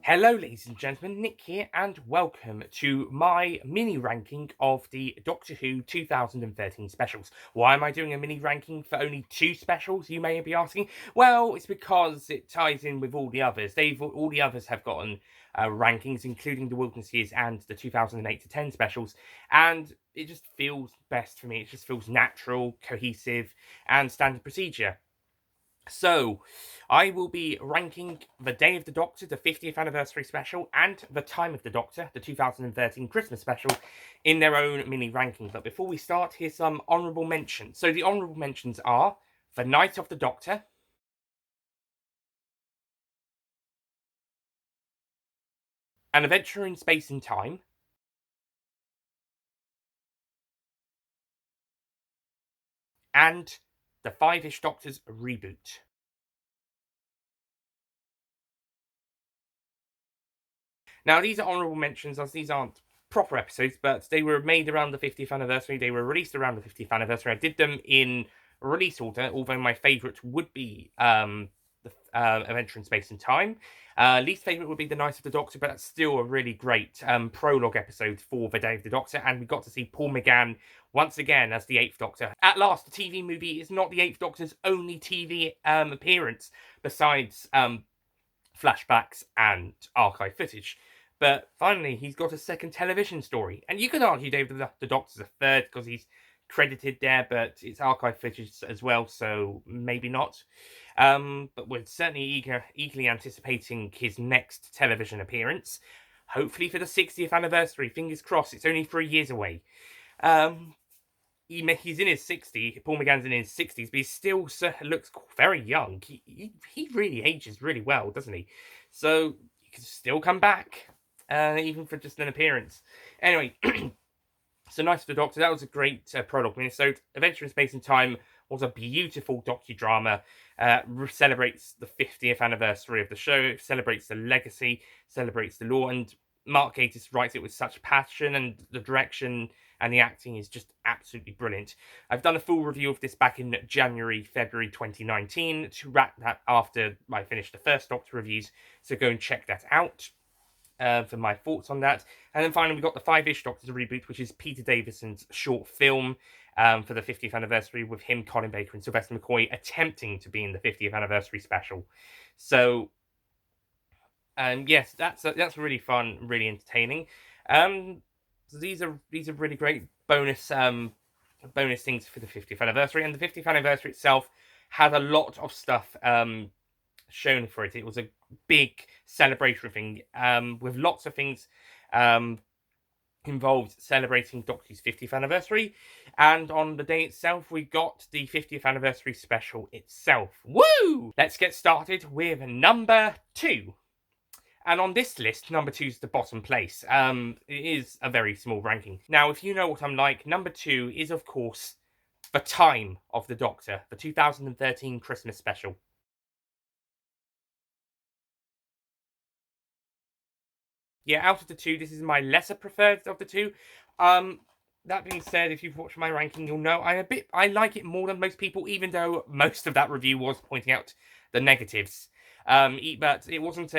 Hello, ladies and gentlemen, Nick here, and welcome to my mini ranking of the Doctor Who 2013 specials. Why am I doing a mini ranking for only two specials, you may be asking? Well, it's because it ties in with all the others. All the others have gotten rankings, including the Wilderness Years and the 2008 to 10 specials, and it just feels best for me. It just feels natural, cohesive, and standard procedure. So, I will be ranking The Day of the Doctor, the 50th anniversary special, and The Time of the Doctor, the 2013 Christmas special, in their own mini ranking. But before we start, here's some honourable mentions. So, the honourable mentions are The Night of the Doctor, An Adventure in Space and Time, and The Five-ish Doctors Reboot. Now, these are honourable mentions, as these aren't proper episodes, but they were made around the 50th anniversary. They were released around the 50th anniversary. I did them in release order, although my favourite would be the Adventure in Space and Time. Least favourite would be The Night of the Doctor, but that's still a really great prologue episode for The Day of the Doctor, and we got to see Paul McGann once again as the Eighth Doctor. At last, the TV movie is not the Eighth Doctor's only TV appearance, besides flashbacks and archive footage. But finally, he's got a second television story. And you could argue David the Doctor's a third because he's credited there, but it's archive footage as well, so maybe not. But we're certainly eagerly anticipating his next television appearance. Hopefully for the 60th anniversary. Fingers crossed, it's only 3 years away. He's in his 60s. Paul McGann's in his 60s, but he still looks very young. He really ages really well, doesn't he? So he can still come back, even for just an appearance. Anyway, so Night of the Doctor, that was a great prologue minisode. Adventure in Space and Time was a beautiful docudrama. Celebrates the 50th anniversary of the show, celebrates the legacy, celebrates the lore, and Mark Gatiss writes it with such passion, and the direction and the acting is just absolutely brilliant. I've done a full review of this back in February 2019 to wrap that after I finished the first Doctor reviews, so go and check that out for my thoughts on that. And then finally, we got the Five-ish Doctors Reboot, which is Peter Davison's short film for the 50th anniversary, with him, Colin Baker, and Sylvester McCoy attempting to be in the 50th anniversary special. So, yes, that's really fun, really entertaining. So these are really great bonus things for the 50th anniversary, and the 50th anniversary itself had a lot of stuff shown for it. It was a big celebration thing with lots of things involved celebrating Doctor's 50th anniversary, and on the day itself we got the 50th anniversary special itself. Woo! Let's get started with number 2. And on this list, number 2 is the bottom place. It is a very small ranking. Now, if you know what I'm like, number 2 is, of course, The Time of the Doctor, the 2013 Christmas special. Yeah, out of the two, this is my lesser preferred of the two. That being said, if you've watched my ranking, you'll know I like it more than most people, even though most of that review was pointing out the negatives. But it wasn't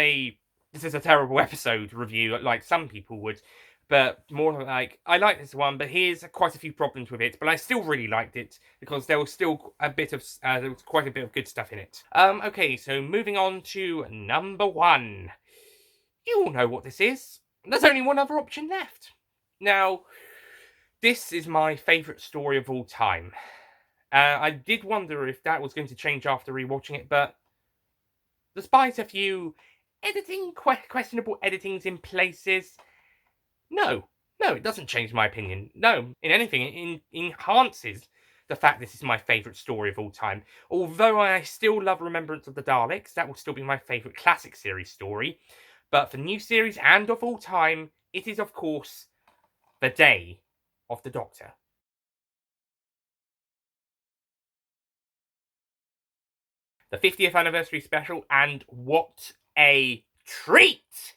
this is a terrible episode review like some people would, but more like, I like this one, but here's quite a few problems with it, but I still really liked it because there was still there was quite a bit of good stuff in it. Okay, so moving on to number 1. You all know what this is. There's only one other option left. Now, this is my favourite story of all time. I did wonder if that was going to change after rewatching it, but despite a few questionable editings in places, no, it doesn't change my opinion. No, in anything, it enhances the fact this is my favourite story of all time. Although I still love Remembrance of the Daleks, that will still be my favourite classic series story. But for new series and of all time, it is, of course, The Day of the Doctor. The 50th anniversary special, and what a treat!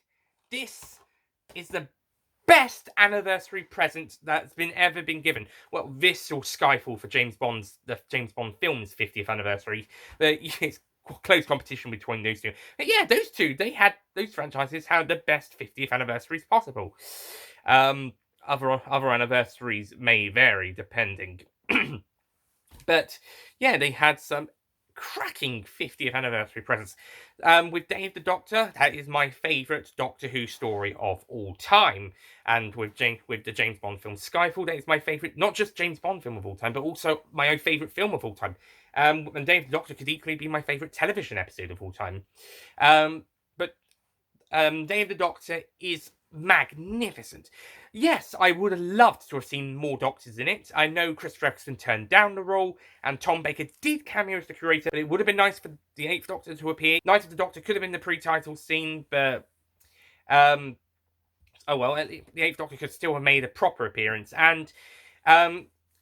This is the best anniversary present that's ever been given. Well, this or Skyfall for the James Bond film's 50th anniversary. It's close competition between those two. But yeah, those franchises had the best 50th anniversaries possible. Other anniversaries may vary depending. But yeah, they had some cracking 50th anniversary presents. With Dave the Doctor, that is my favourite Doctor Who story of all time. And with the James Bond film Skyfall, that is my favourite, not just James Bond film of all time, but also my own favourite film of all time. And Dave the Doctor could equally be my favourite television episode of all time. But Day of the Doctor is magnificent. Yes, I would have loved to have seen more Doctors in it. I know Chris Eccleston turned down the role, and Tom Baker did cameo as the curator, but it would have been nice for the Eighth Doctor to appear. Night of the Doctor could have been the pre-title scene, but oh well, the Eighth Doctor could still have made a proper appearance, and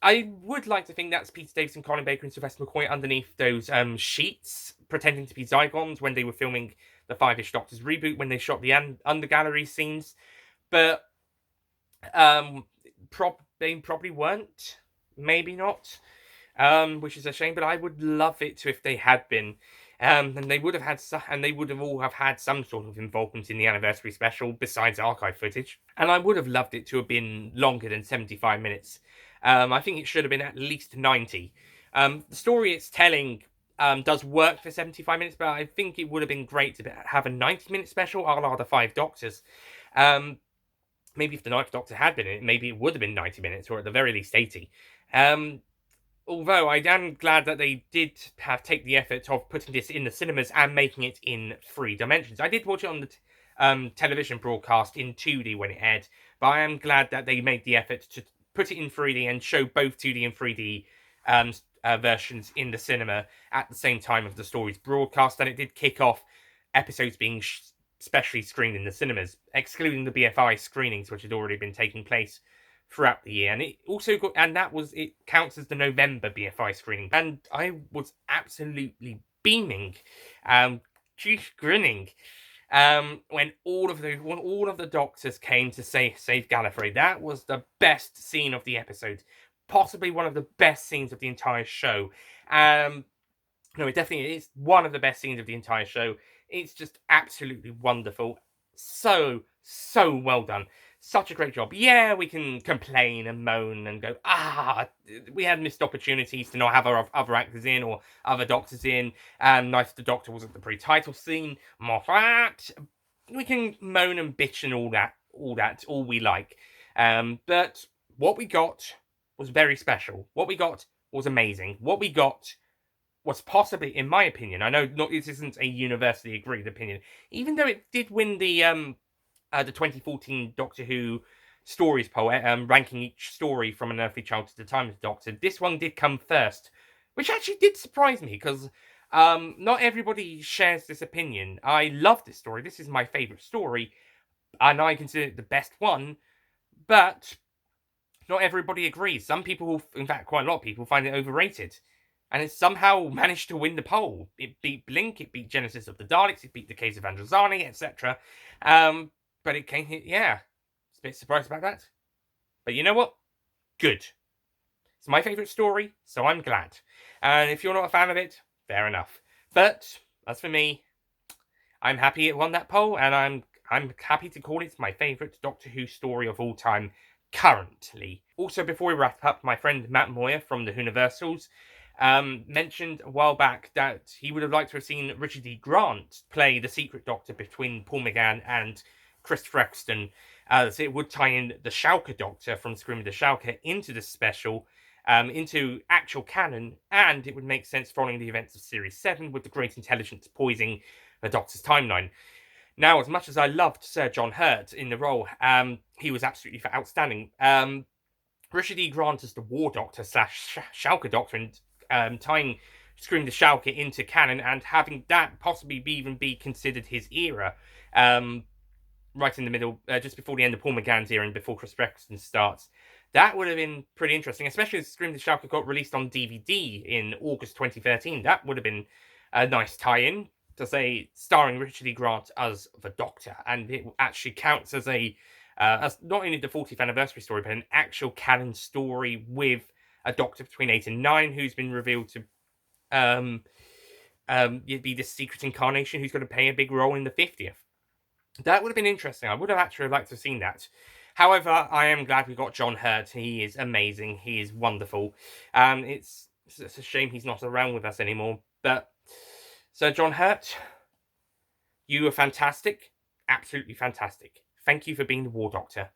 I would like to think that's Peter Davison, Colin Baker, and Sylvester McCoy underneath those sheets, pretending to be Zygons when they were filming the Five-ish Doctors reboot, when they shot the under-gallery scenes. But they probably weren't. Maybe not. Which is a shame, but I would love it if they had been. And they would have all have had some sort of involvement in the anniversary special besides archive footage. And I would have loved it to have been longer than 75 minutes. I think it should have been at least 90. The story it's telling does work for 75 minutes, but I think it would have been great to have a 90-minute special, a la the Five Doctors. Maybe if the Ninth Doctor had been in it, maybe it would have been 90 minutes, or at the very least 80. Although I am glad that they did take the effort of putting this in the cinemas and making it in 3 dimensions. I did watch it on the television broadcast in 2D when it aired, but I am glad that they made the effort to put it in 3D and show both 2D and 3D versions in the cinema at the same time of the story's broadcast, and it did kick off episodes being specially screened in the cinemas, excluding the BFI screenings, which had already been taking place throughout the year. And it also it counts as the November BFI screening, and I was absolutely beaming, grinning, when all of the Doctors came to save Gallifrey. That was the best scene of the episode, possibly one of the best scenes of the entire show. No, it definitely is one of the best scenes of the entire show. It's just absolutely wonderful. So well done. Such a great job. Yeah, we can complain and moan and go, we had missed opportunities to not have our other actors in or other Doctors in. Nice the Doctor wasn't the pre-title scene. Moffat. We can moan and bitch and all we like. But what we got was very special. What we got was amazing. What we got was possibly, in my opinion, I know this isn't a universally agreed opinion, even though it did win the 2014 Doctor Who Stories poll, ranking each story from an earthly child to the time of the Doctor. This one did come first, which actually did surprise me, because not everybody shares this opinion. I love this story. This is my favourite story, and I consider it the best one, but not everybody agrees. Some people, in fact, quite a lot of people, find it overrated. And it somehow managed to win the poll. It beat Blink, it beat Genesis of the Daleks, it beat The Case of Androzani, etc. But it came here, yeah. It's a bit surprised about that. But you know what? Good. It's my favourite story, so I'm glad. And if you're not a fan of it, fair enough. But, as for me, I'm happy it won that poll, and I'm happy to call it my favourite Doctor Who story of all time, currently. Also, before we wrap up, my friend Matt Moyer from the Whoniversals mentioned a while back that he would have liked to have seen Richard D. Grant play the Secret Doctor between Paul McGann and Christopher Eccleston, as it would tie in the Schalke Doctor from Scream of the Schalke into the special, into actual canon, and it would make sense following the events of Series 7 with the Great Intelligence poisoning the Doctor's timeline. Now, as much as I loved Sir John Hurt in the role, he was absolutely outstanding. Richard E. Grant as the War Doctor / Schalke Doctor, and tying Scream the Schalke into canon and having that possibly even be considered his era, right in the middle, just before the end of Paul McGann's era and before Chris Eccleston starts. That would have been pretty interesting, especially as Scream the Shark got released on DVD in August 2013. That would have been a nice tie-in to say starring Richard E. Grant as the Doctor, and it actually counts as as not only the 40th anniversary story, but an actual canon story with a Doctor between 8 and 9 who's been revealed to be this secret incarnation who's going to play a big role in the 50th. That would have been interesting. I would have actually liked to have seen that. However, I am glad we got John Hurt. He is amazing. He is wonderful. It's a shame he's not around with us anymore. But Sir John Hurt, you were fantastic. Absolutely fantastic. Thank you for being the War Doctor.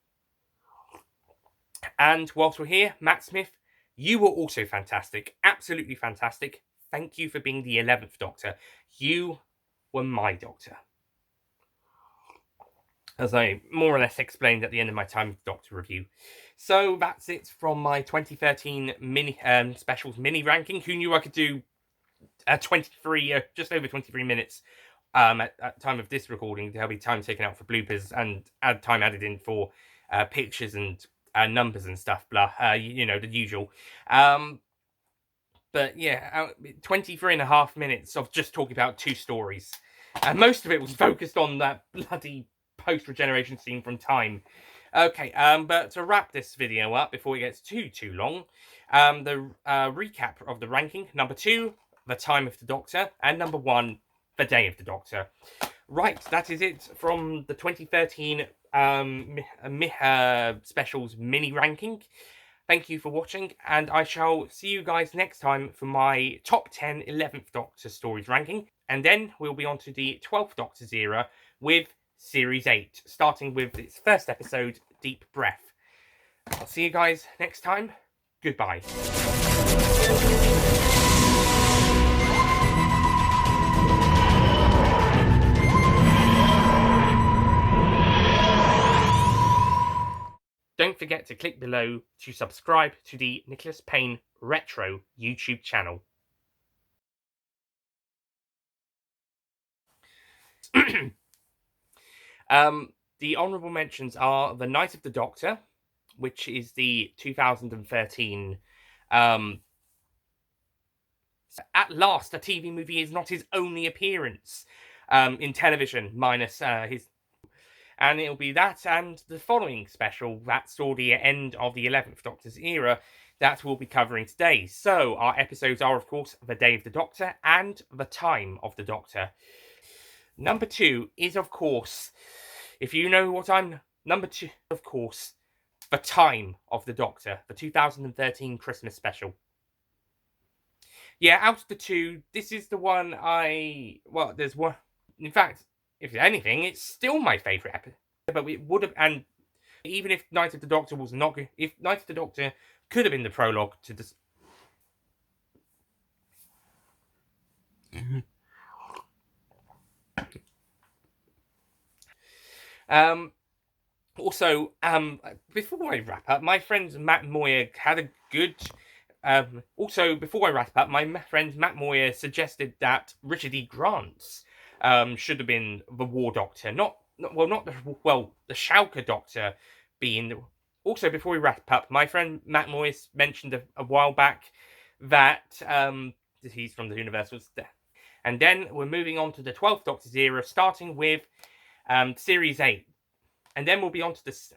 And whilst we're here, Matt Smith, you were also fantastic. Absolutely fantastic. Thank you for being the 11th Doctor. You were my Doctor. As I more or less explained at the end of my Time of Doctor review. So that's it from my 2013 mini specials mini ranking. Who knew I could do 23, just over 23 minutes at time of this recording? There'll be time taken out for bloopers and time added in for pictures and numbers and stuff. Blah, you know, the usual. But yeah, 23 and a half minutes of just talking about 2 stories. And most of it was focused on that bloody post-regeneration scene from Time. Okay, but to wrap this video up before it gets too long, the recap of the ranking. Number 2, The Time of the Doctor, and number 1, The Day of the Doctor. Right, that is it from the 2013 specials mini ranking. Thank you for watching, and I shall see you guys next time for my top 10 11th Doctor stories ranking. And then we'll be on to the 12th Doctor's era with Series 8, starting with its first episode, Deep Breath. I'll see you guys next time. Goodbye. Don't forget to click below to subscribe to the Nicholas Payne Retro YouTube channel. The honourable mentions are The Night of the Doctor, which is the 2013 At Last, a TV movie is not his only appearance in television, minus his... And it'll be that and the following special that saw the end of the 11th Doctor's era that we'll be covering today. So our episodes are, of course, The Day of the Doctor and The Time of the Doctor. Number 2 is, of course, if you know what I'm... Number 2, of course, The Time of the Doctor, the 2013 Christmas special. Yeah, out of the 2, this is the one well, there's one... In fact, if anything, it's still my favourite episode. But it would have... And even if Night of the Doctor was not good... If Night of the Doctor could have been the prologue to this... Also, before I wrap up, my friend Matt Moyer had a good... also, before I wrap up, my friend Matt Moyer suggested that Richard E. Grant should have been the War Doctor. The Schalke Doctor being... Also, before we wrap up, my friend Matt Moyer mentioned a while back that he's from the Universals. And then we're moving on to the 12th Doctor's era, starting with Series 8. And then we'll be on to this...